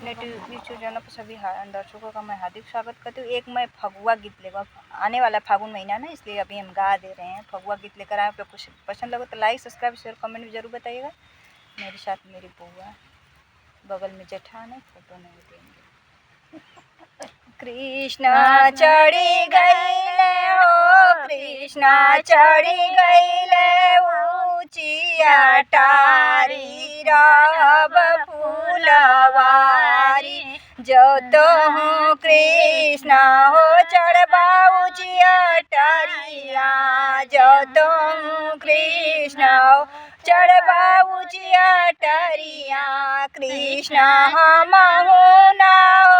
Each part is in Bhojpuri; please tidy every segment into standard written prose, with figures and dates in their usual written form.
यूट्यूब चैनल पर सभी दर्शकों का मैं हार्दिक स्वागत करती हूँ। एक मैं फगुआ गीत लेकर आने वाला फागुन महीना ना, इसलिए अभी हम गा दे रहे हैं। फगुआ गीत लेकर आए। आपको कुछ पसंद लगे तो लाइक सब्सक्राइब शेयर कमेंट में ज़रूर बताइएगा। मेरे साथ मेरी बुआ, बगल में जेठान है, फोटो नहीं देंगे। कृष्णा चढ़ी गईले हो, कृष्णा चढ़ी गईले ऊँचिया टारी रहब फूलवारी। जो तो हूँ कृष्णा हो चढ़बा ऊँचिया टारिया, जो तो हूँ कृष्णा हो चढ़बा ऊँचिया टारिया। कृष्णा हम ना हो,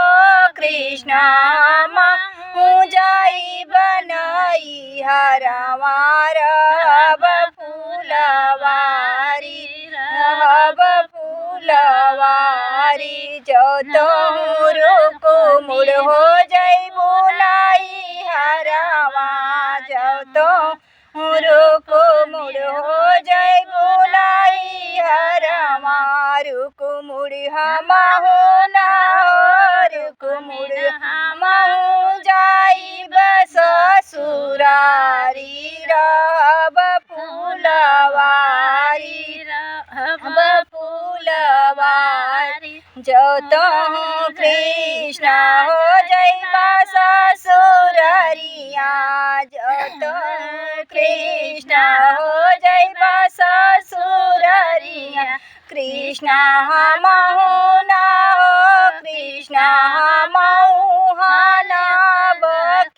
कृष्णा हम जाई बनई हरवार रहब फूलवारी, रहब फूलवारी। जो तो रुकु मुड़ हो जइबू नाई हरवा, जो तो रुकु मुड़ हो जइबू नाई हरवा। रुकु मुड़ हमहु ना हो, रुकु मुड़ हमहु जाइब ससुरारी रहब फूलवारी, रहब फूलवारी। जो तो कृष्णा हो जइबा ससुररिया, जो तो कृष्णा हो जइबा ससुररिया। कृष्णा हमहु ना हो, कृष्णा हमहु हनाब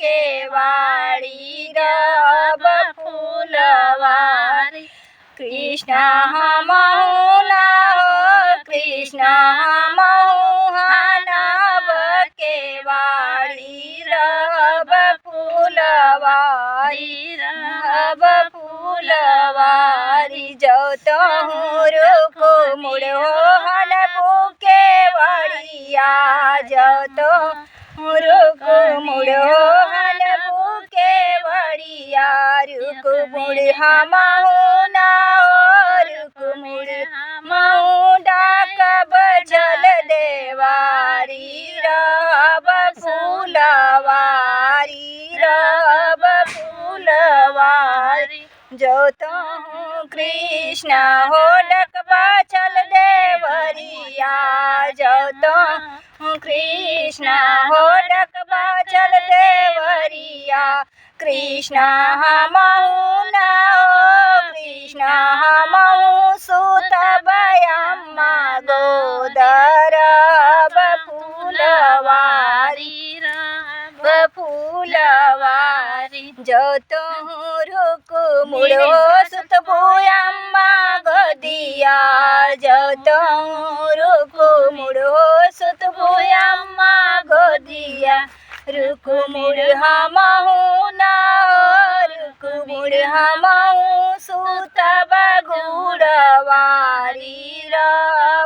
केवाड़ी रहब फूलवारी। कृष्णा हमहु ना हो, कृष्णा हमहु हनाब केवाड़ी रहब फूलवारी, रहब फूलवारी। जो तो रुकु मुड़ हो हनबू केवड़िया, जो तो रुकु मुड़ हो हनबू केवड़िया। रुकु मुड़ हमहु ना हो, रुकु मुड़ हमहु डाकब जल देवारी रहब फूलवारी, रहब फूलवारी। जो तो कृष्णा हो डकबा चल देवरिया, जो तो कृष्णा हो डकबा चल देवरिया। कृष्णा हमहु ना हो, कृष्णा हमहु सुतब अम्मा गोद रहब फूलवारी, रहब फूलवारी। जो तो रुकु मुड़ हो सुतबू अम्मा गोदिया, जो तो रुकु मुड़ हो सुतबू अम्मा गोदिया। रुकु मुड़ हमहु ना हो, रुकु मुड़ हमहु सुतब गुड़वारी रहब